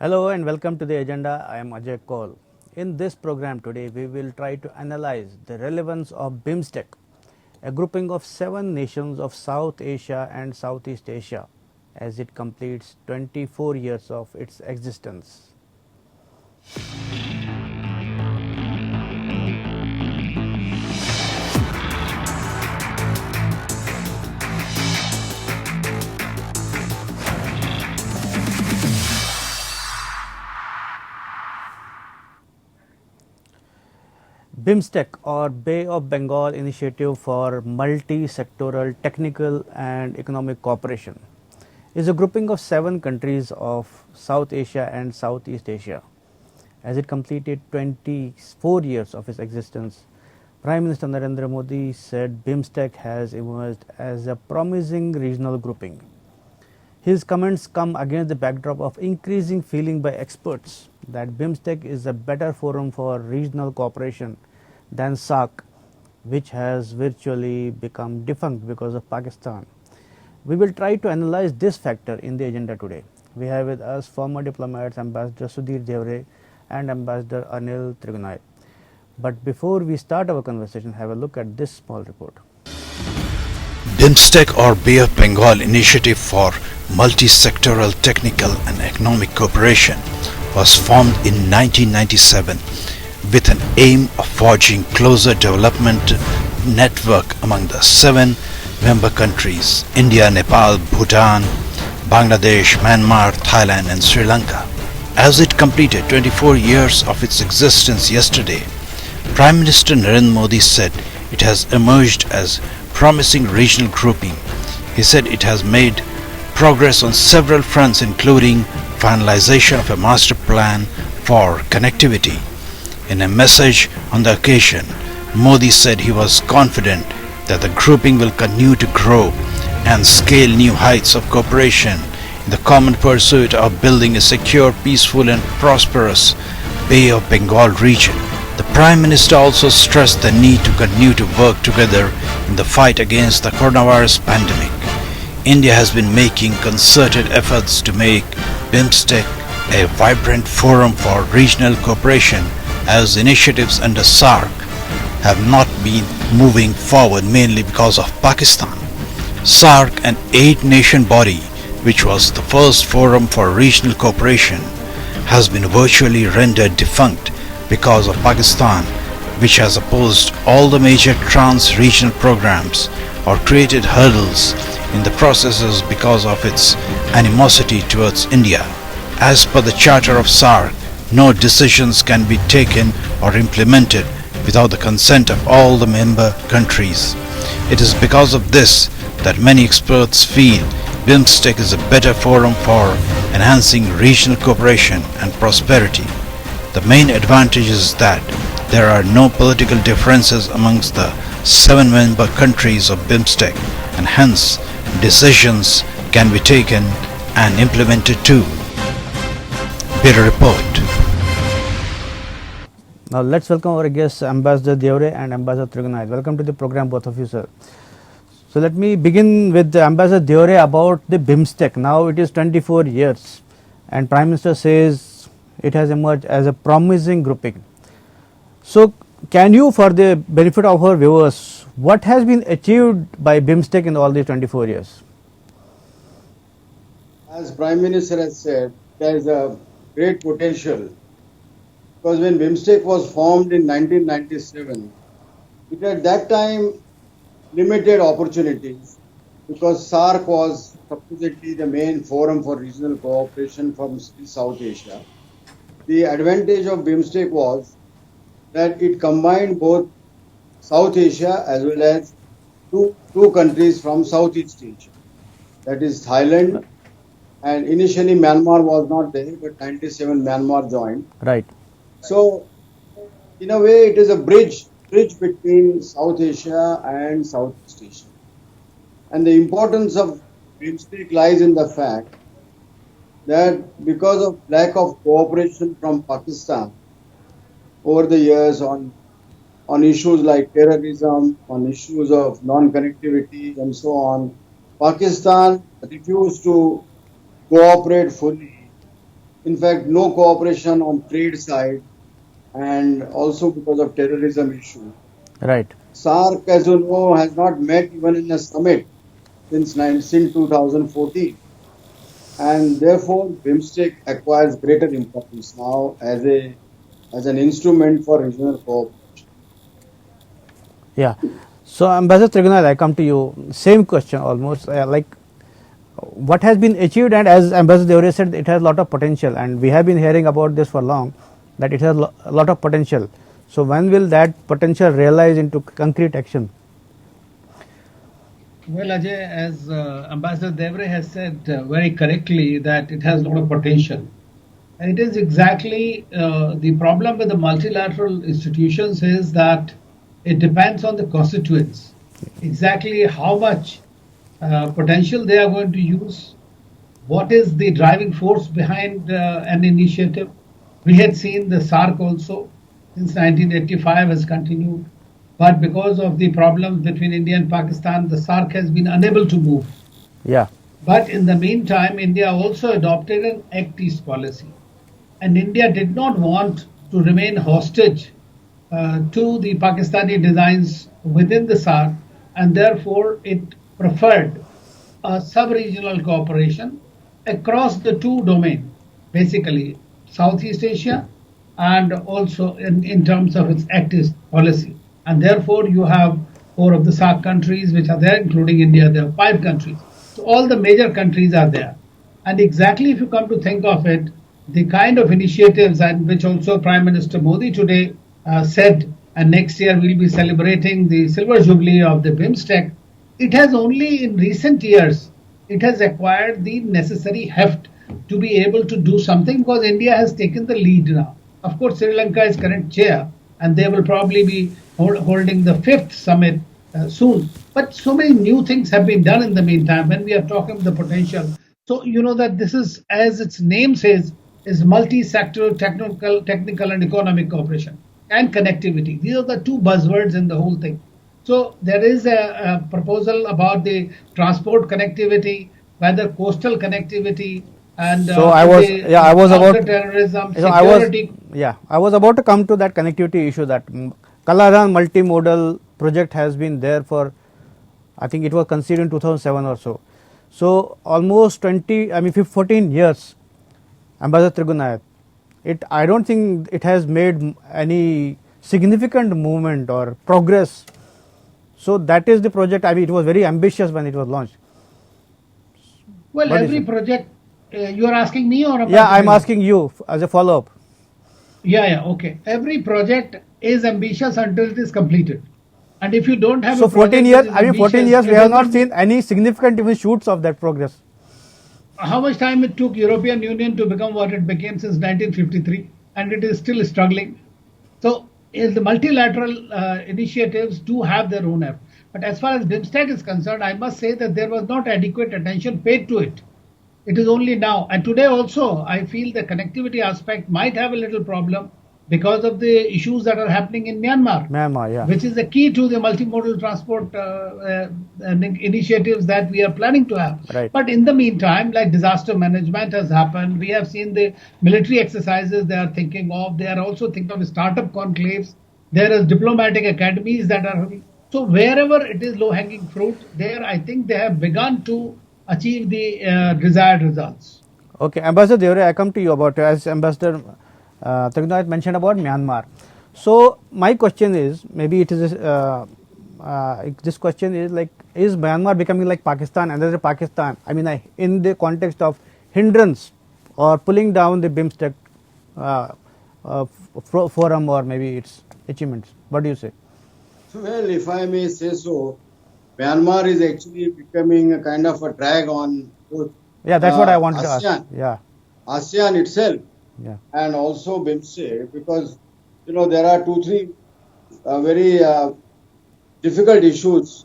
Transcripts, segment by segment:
Hello and welcome to the agenda. I am Ajay Kaul. In this program today, we will try to analyze the relevance of BIMSTEC, a grouping of 7 nations of South Asia and Southeast Asia, as it completes 24 years of its existence. BIMSTEC, or Bay of Bengal Initiative for Multi-Sectoral Technical and Economic Cooperation, is a grouping of 7 countries of South Asia and Southeast Asia. As it completed 24 years of its existence, Prime Minister Narendra Modi said BIMSTEC has emerged as a promising regional grouping. His comments come against the backdrop of increasing feeling by experts that BIMSTEC is a better forum for regional cooperation than SAARC, which has virtually become defunct because of Pakistan. We will try to analyze this factor in the agenda today. We have with us former diplomats Ambassador Sudhir Devre and Ambassador Anil Trigunai. But before we start our conversation, have a look at this small report. BIMSTEC, or Bay of Bengal Initiative for Multi-Sectoral Technical and Economic Cooperation, was formed in 1997 with an aim of forging closer development network among the 7 member countries: India, Nepal, Bhutan, Bangladesh, Myanmar, Thailand and Sri Lanka. As it completed 24 years of its existence yesterday, Prime Minister Narendra Modi said it has emerged as promising regional grouping. He said it has made progress on several fronts, including finalization of a master plan for connectivity. In a message on the occasion, Modi said he was confident that the grouping will continue to grow and scale new heights of cooperation in the common pursuit of building a secure, peaceful and prosperous Bay of Bengal region. The Prime Minister also stressed the need to continue to work together in the fight against the coronavirus pandemic. India has been making concerted efforts to make BIMSTEC a vibrant forum for regional cooperation, as initiatives under SAARC have not been moving forward mainly because of Pakistan. SAARC, an 8-nation body which was the first forum for regional cooperation, has been virtually rendered defunct because of Pakistan, which has opposed all the major trans-regional programs or created hurdles in the processes because of its animosity towards India. As per the Charter of SAARC, no decisions can be taken or implemented without the consent of all the member countries. It is because of this that many experts feel BIMSTEC is a better forum for enhancing regional cooperation and prosperity. The main advantage is that there are no political differences amongst the 7 member countries of BIMSTEC, and hence decisions can be taken and implemented too. Bureau Report. Now let's welcome our guests Ambassador Devre and Ambassador Trigunai. Welcome to the program, both of you, sir. So let me begin with Ambassador Devre about the BIMSTEC. Now it is 24 years and Prime Minister says it has emerged as a promising grouping. So can you, for the benefit of our viewers, what has been achieved by BIMSTEC in all these 24 years? As Prime Minister has said, there is a great potential, because when BIMSTEC was formed in 1997, it at that time limited opportunities, because SAARC was supposedly the main forum for regional cooperation from South Asia. The advantage of BIMSTEC was that it combined both South Asia as well as two countries from Southeast Asia, that is Thailand, and initially Myanmar was not there, but 97 Myanmar joined. Right. So in a way it is a bridge between South Asia and Southeast Asia. And the importance of BIMSTEC lies in the fact that because of lack of cooperation from Pakistan over the years on issues like terrorism, on issues of non-connectivity and so on, Pakistan refused to cooperate fully In fact, no cooperation on trade side, and also because of terrorism issue. Right. SARC, as you know, has not met even in a summit since 2014, and therefore BIMSTEC acquires greater importance now as an instrument for regional cooperation. Yeah. So, Ambassador Trigunath, I come to you. Same question almost. Like, what has been achieved, and as Ambassador Deore said, it has a lot of potential, and we have been hearing about this for long, that it has a lot of potential. So, when will that potential realize into concrete action? Well, Ajay, as Ambassador Devre has said very correctly, that it has a lot of potential. And it is exactly the problem with the multilateral institutions is that it depends on the constituents, exactly how much potential they are going to use, what is the driving force behind an initiative. We had seen the SARC also since 1985 has continued, but because of the problems between India and Pakistan, the SARC has been unable to move. Yeah. But in the meantime, India also adopted an Act East policy. And India did not want to remain hostage to the Pakistani designs within the SARC, and therefore it preferred a sub-regional cooperation across the two domains, basically Southeast Asia and also in terms of its Act East policy. And therefore you have four of the SARC countries which are there, including India. There are 5 countries. So all the major countries are there. And exactly if you come to think of it, the kind of initiatives and which also Prime Minister Modi today said, and next year we'll be celebrating the silver jubilee of the BIMSTEC, it has only in recent years, it has acquired the necessary heft to be able to do something because India has taken the lead now. Of course, Sri Lanka is current chair and they will probably be holding the 5th summit soon. But so many new things have been done in the meantime when we are talking of the potential. So you know that this is, as its name says, is multi-sectoral technical and economic cooperation and connectivity. These are the two buzzwords in the whole thing. So there is a proposal about the transport connectivity, whether coastal connectivity and So I was about terrorism, so security. I was about to come to that connectivity issue. That Kaladan multimodal project has been there for, I think it was conceived in 2007 or so. So almost 14 years, Ambassador Trigunath. I don't think it has made any significant movement or progress. So that is the project. I mean, it was very ambitious when it was launched. Well, What is every it? project, you are asking me or Yeah, I'm asking you as a follow up. Yeah, okay. Every project is ambitious until it is completed. And if you don't have So a project 14 which years, is 14 ambitious, years, we it have not doesn't- seen any significant even shoots of that progress. how much time it took European Union to become what it became since 1953, and it is still struggling. So the multilateral initiatives do have their own effort. But as far as BIMSTEC is concerned, I must say that there was not adequate attention paid to it. It is only now. And today also, I feel the connectivity aspect might have a little problem because of the issues that are happening in Myanmar. Myanmar, yeah. Which is the key to the multimodal transport initiatives that we are planning to have. Right. But in the meantime, like disaster management has happened, we have seen the military exercises they are thinking of. They are also thinking of startup conclaves. There is diplomatic academies that are. So wherever it is low-hanging fruit, there I think they have begun to achieve the desired results. Okay, Ambassador Deore, I come to you about, as Ambassador Trigunath mentioned about Myanmar. So my question is, maybe it is this question is like, is Myanmar becoming like Pakistan, another Pakistan? I mean, in the context of hindrance or pulling down the BIMSTEC forum or maybe its achievements. What do you say? Well, if I may say so, Myanmar is actually becoming a kind of a drag on both Yeah, that's what I wanted to ASEAN, ask. Yeah, ASEAN itself, yeah, and also BIMSTEC, because there are 2-3 very difficult issues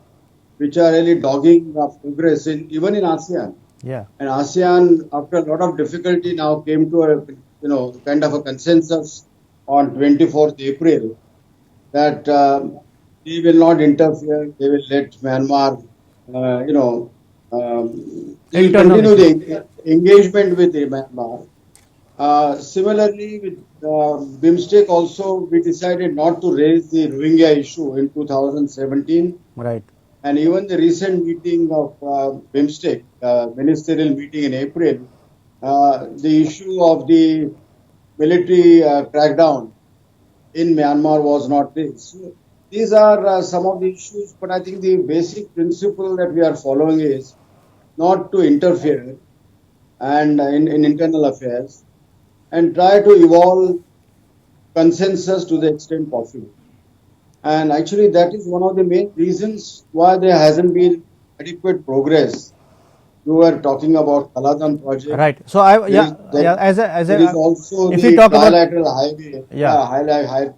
which are really dogging progress even in ASEAN. yeah. And ASEAN, after a lot of difficulty, now came to a kind of a consensus on 24th April that they will not interfere. They will let Myanmar, they will Internal continue the engagement with Myanmar. Similarly, with BIMSTEC also, we decided not to raise the Rohingya issue in 2017. Right. And even the recent meeting of BIMSTEC, ministerial meeting in April, the issue of the military crackdown in Myanmar was not raised. So these are some of the issues, but I think the basic principle that we are following is not to interfere and in internal affairs and try to evolve consensus to the extent possible. And actually, that is one of the main reasons why there hasn't been adequate progress. You were talking about Kaladan project. Right. So There is also if we the talk about, trilateral highway. yeah, Highway.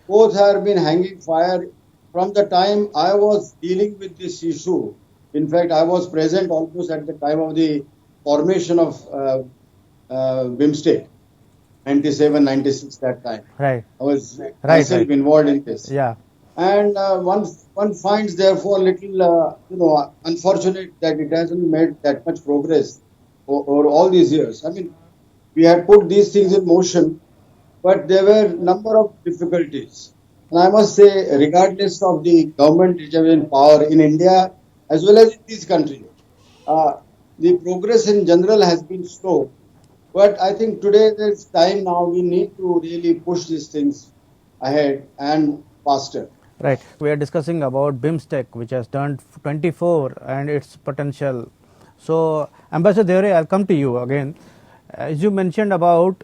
Both have been hanging fire from the time I was dealing with this issue. In fact, I was present almost at the time of the formation of BIMSTEC, 97, 96 that time. right, I was right, myself right, involved in this. yeah, And one finds therefore little unfortunate that it hasn't made that much progress over all these years. I mean, we had put these things in motion, but there were number of difficulties. And I must say, regardless of the government which is in power in India as well as in these countries, uh, the progress in general has been slow. But I think today there's time now. We need to really push these things ahead and faster. right. We are discussing about BIMSTEC, which has turned 24 and its potential. So, Ambassador Deore, I'll come to you again. As you mentioned about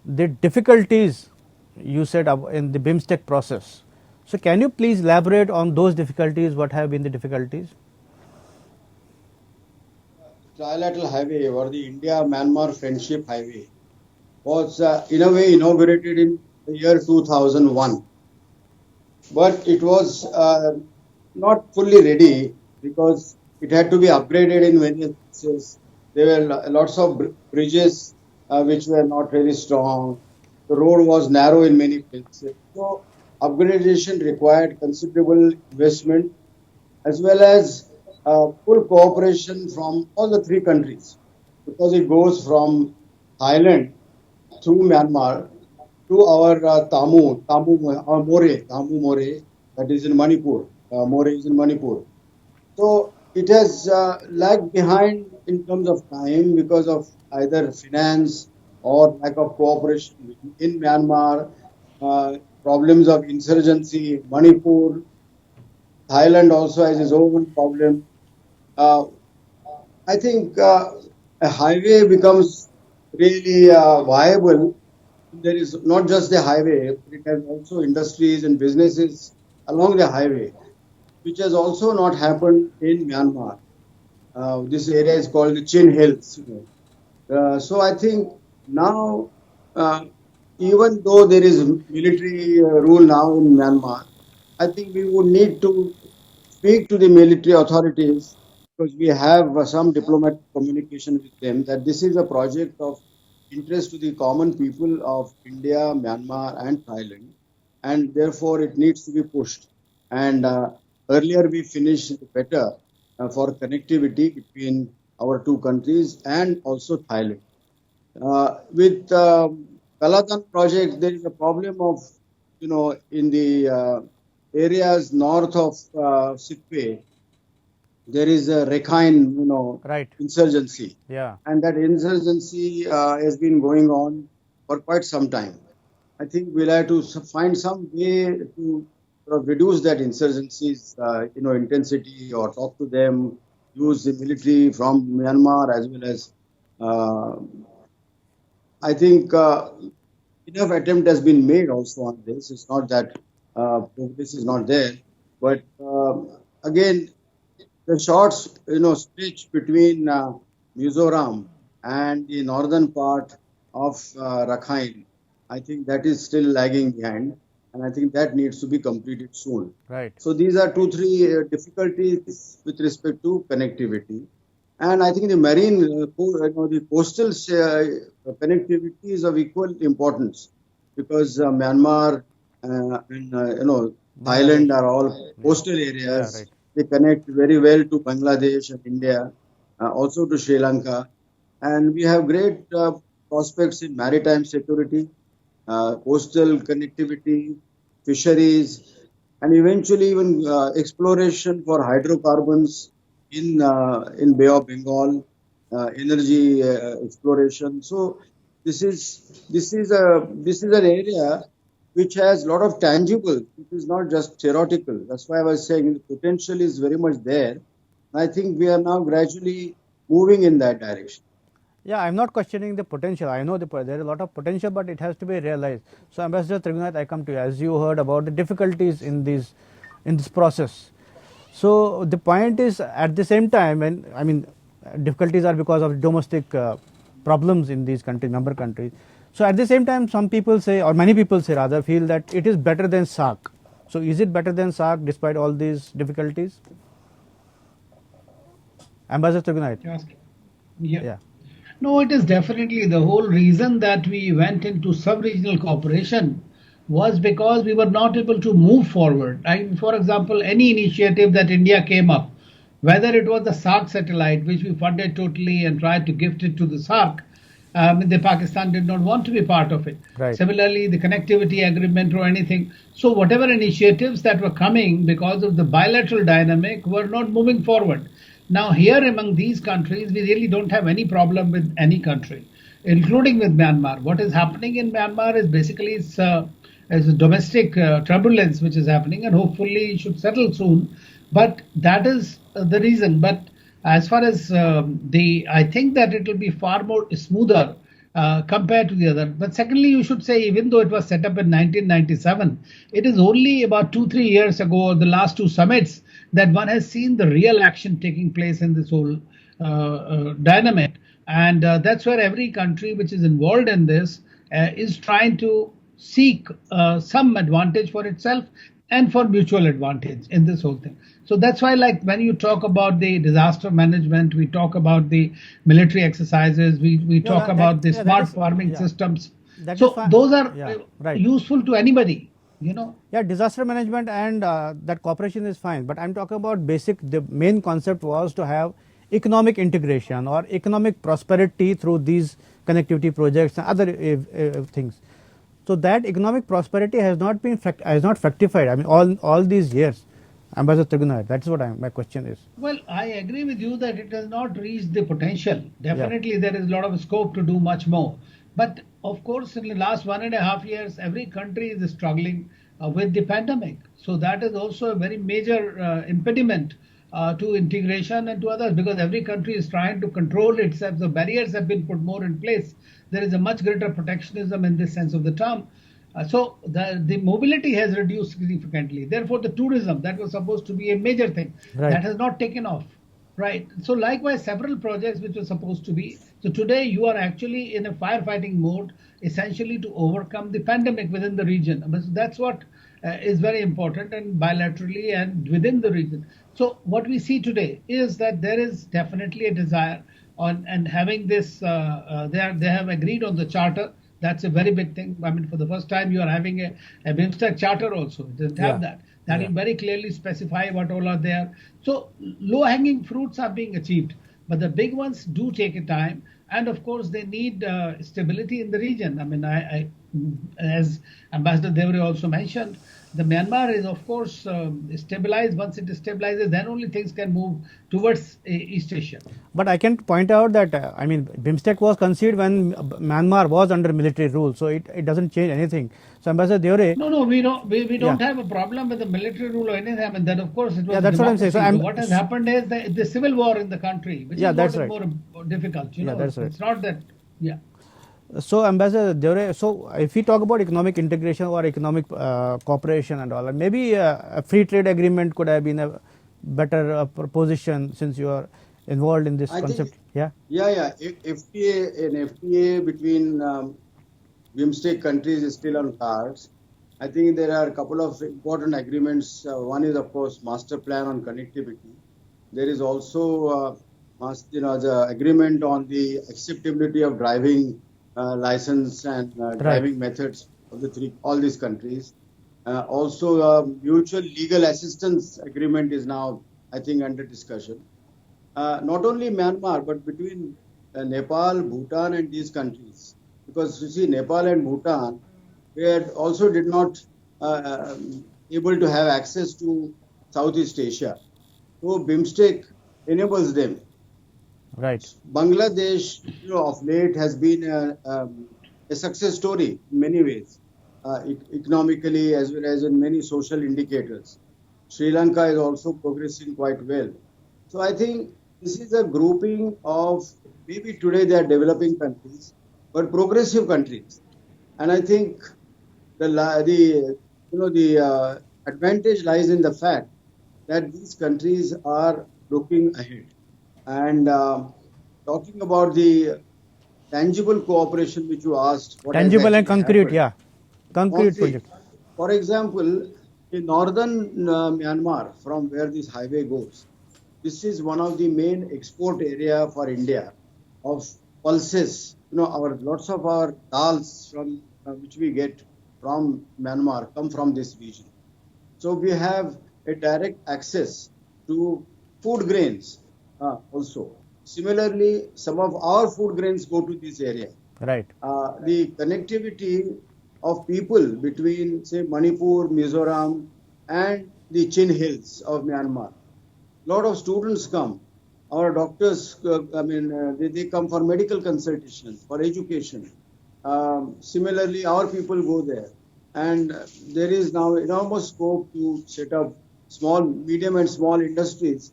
the difficulties you said in the BIMSTEC process. So, can you please elaborate on those difficulties? What have been the difficulties? Trilateral Highway or the India-Myanmar Friendship Highway was in a way inaugurated in the year 2001. But it was not fully ready because it had to be upgraded in many places. There were lots of bridges which were not really strong. The road was narrow in many places. So upgradation required considerable investment as well as full cooperation from all the three countries because it goes from Thailand through Myanmar to our Tamu More, that is in Manipur. More is in Manipur. So it has lagged behind in terms of time because of either finance or lack of cooperation in Myanmar, problems of insurgency, Manipur, Thailand also has its own problem. Uh, I think a highway becomes really viable. There is not just the highway, but it has also industries and businesses along the highway, which has also not happened in Myanmar. This area is called the Chin Hills. So I think now, uh, even though there is military rule now in Myanmar, I think we would need to speak to the military authorities because we have some diplomatic communication with them that this is a project of interest to the common people of India, Myanmar, and Thailand, and therefore it needs to be pushed. And earlier we finished better for connectivity between our two countries and also Thailand. With Kaladan project, there is a problem of, in the areas north of Sikpe, there is a Rakhine, Right. insurgency. Yeah. And that insurgency has been going on for quite some time. I think we'll have to find some way to sort of reduce that insurgency's, intensity or talk to them, use the military from Myanmar as well as uh, I think enough attempt has been made also on this. It's not that progress is not there, but again, the short, stretch between Mizoram and the northern part of Rakhine, I think that is still lagging behind, and I think that needs to be completed soon. Right. So these are two, three difficulties with respect to connectivity. And I think the marine, the coastal connectivity is of equal importance because Myanmar and Thailand are all coastal Yeah, areas. right. They connect very well to Bangladesh and India, also to Sri Lanka, and we have great prospects in maritime security, coastal connectivity, fisheries, and eventually even exploration for hydrocarbons in Bay of Bengal, energy exploration. So this is an area which has a lot of tangible. It is not just theoretical. That's why I was saying the potential is very much there. I think we are now gradually moving in that direction. Yeah, I'm not questioning the potential. I know there is a lot of potential, but it has to be realized. So, Ambassador Trigunath, I come to you. As you heard about the difficulties in this process. So, the point is, at the same time, when I mean difficulties are because of domestic problems in these countries, member countries. So, at the same time, some people say, or many people say rather, feel that it is better than SAARC. So, is it better than SAARC despite all these difficulties? Ambassador Trigunath. Yeah. No, it is definitely the whole reason that we went into sub-regional cooperation was because we were not able to move forward. For example, any initiative that India came up, whether it was the SAARC satellite, which we funded totally and tried to gift it to the SAARC, the Pakistan did not want to be part of it. Right. Similarly, the connectivity agreement or anything. So whatever initiatives that were coming because of the bilateral dynamic were not moving forward. Now here among these countries, we really don't have any problem with any country, including with Myanmar. What is happening in Myanmar is basically it's a domestic turbulence which is happening and hopefully should settle soon. But that is the reason. But as far as I think that it will be far more smoother compared to the other. But secondly, you should say, even though it was set up in 1997, it is only about 2-3 years ago, the last two summits, that one has seen the real action taking place in this whole dynamic. And that's where every country which is involved in this is trying to seek some advantage for itself and for mutual advantage in this whole thing. So that's why, like, when you talk about the disaster management, we talk about the military exercises, we talk about the smart farming systems. So those are useful to anybody. Yeah, disaster management and that cooperation is fine, but I'm talking about the main concept was to have economic integration or economic prosperity through these connectivity projects and other things. So that economic prosperity has not fructified. I mean, all these years. Ambassador Trigunath, that's what my question is. Well, I agree with you that it has not reached the potential. Definitely, there is a lot of scope to do much more. But of course, in the last 1.5 years, every country is struggling with the pandemic. So that is also a very major impediment to integration and to others, because every country is trying to control itself. The barriers have been put more in place. There is a much greater protectionism in this sense of the term. So the mobility has reduced significantly. Therefore, the tourism that was supposed to be a major thing, that has not taken off. Right. So likewise, several projects which were supposed to be. So today you are actually in a firefighting mode, essentially to overcome the pandemic within the region. That's what is very important, and bilaterally and within the region. So what we see today is that there is definitely a desire on and having this. They have agreed on the charter. That's a very big thing. I mean, for the first time, you are having a BIMSTEC charter also. It doesn't have that. That will very clearly specify what all are there. So low-hanging fruits are being achieved, but the big ones do take a time. And of course, they need stability in the region. I mean, as Ambassador Devre also mentioned, the Myanmar is, of course, stabilized. Once it stabilizes, then only things can move towards East Asia. But I can point out that, I mean, BIMSTEC was conceived when Myanmar was under military rule, so it doesn't change anything. So, Ambassador Devre... No, we don't have a problem with the military rule or anything. I mean, that of course it was that's what I'm saying. So what has happened is the civil war in the country, which is more difficult. That's right. It's not that, So, Ambassador Devre, so if we talk about economic integration or economic cooperation and all, maybe a free trade agreement could have been a better proposition since you are involved in this concept. FTA between BIMSTEC countries is still on cards. I think there are a couple of important agreements. One is, of course, master plan on connectivity. There is also the agreement on the acceptability of driving license and driving methods of all these countries. Also, mutual legal assistance agreement is now, I think, under discussion. Not only Myanmar, but between Nepal, Bhutan, and these countries. because you see Nepal and Bhutan, also did not uh, able to have access to Southeast Asia. So BIMSTEC enables them. Right. Bangladesh, of late has been a success story in many ways, economically as well as in many social indicators. Sri Lanka is also progressing quite well. So I think this is a grouping of, maybe today they are developing countries, but progressive countries. And I think the advantage lies in the fact that these countries are looking ahead. And talking about the tangible cooperation which you asked, what has Tangible and actually concrete, happened? yeah. Concrete project. For example, in northern Myanmar, from where this highway goes, this is one of the main export area for India of pulses. Our lots of our dals from which we get from Myanmar come from this region. So we have a direct access to food grains also. Similarly, some of our food grains go to this area. Right. The connectivity of people between, say, Manipur, Mizoram, and the Chin Hills of Myanmar. A lot of students come. Our doctors, they come for medical consultation, for education. Similarly, our people go there. And there is now enormous scope to set up medium and small industries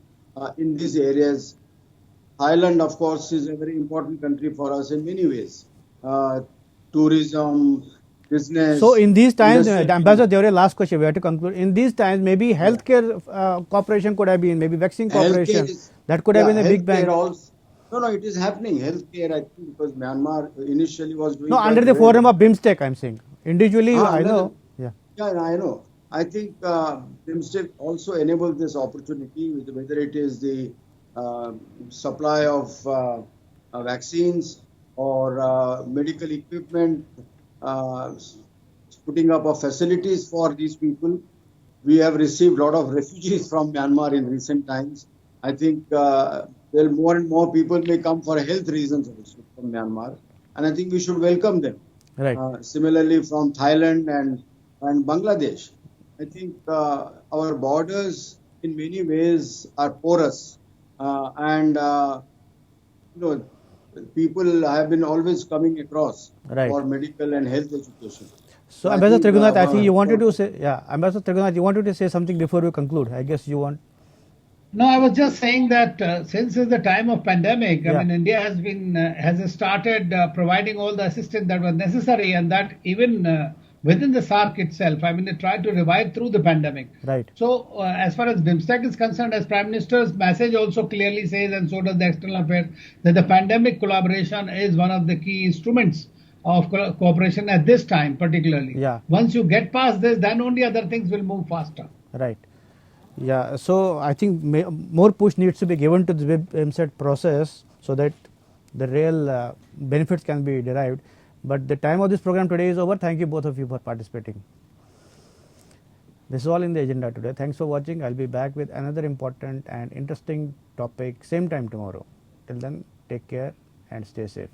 in these areas. Thailand, of course, is a very important country for us in many ways. Tourism, business. So in these times, industry- Ambassador, there is a last question. We have to conclude. In these times, maybe healthcare cooperation could have been, maybe vaccine cooperation. That could have been a big bang. healthcare also. No, it is happening. Healthcare, I think, because Myanmar initially was doing. No, quite under the well. forum of BIMSTEC, I'm saying. Individually, I under know. the- Yeah. Yeah, I know. I think BIMSTEC also enabled this opportunity, whether it is the supply of vaccines or medical equipment, putting up of facilities for these people. We have received a lot of refugees from Myanmar in recent times. I think more and more people may come for health reasons also from Myanmar, and I think we should welcome them. Right. Similarly, from Thailand and Bangladesh, I think our borders in many ways are porous, and people have been always coming across Right. for medical and health education. So, I Ambassador think, Trigunath, I think you our- wanted to say, yeah, Ambassador Trigunath, you wanted to say something before we conclude. I guess you want. No, I was just saying that since it's the time of pandemic, Yeah. I mean, India has started providing all the assistance that was necessary, and that even within the SARC itself, I mean, they tried to revive through the pandemic. Right. So, as far as BIMSTEC is concerned, as Prime Minister's message also clearly says, and so does the External Affairs, that the pandemic collaboration is one of the key instruments of cooperation at this time, particularly. Yeah. Once you get past this, then only other things will move faster. Right. Yeah. So I think more push needs to be given to the BIMSTEC process so that the real benefits can be derived. But the time of this program today is over. Thank you both of you for participating. This is all in the agenda today. Thanks for watching. I'll be back with another important and interesting topic same time tomorrow. Till then, take care and stay safe.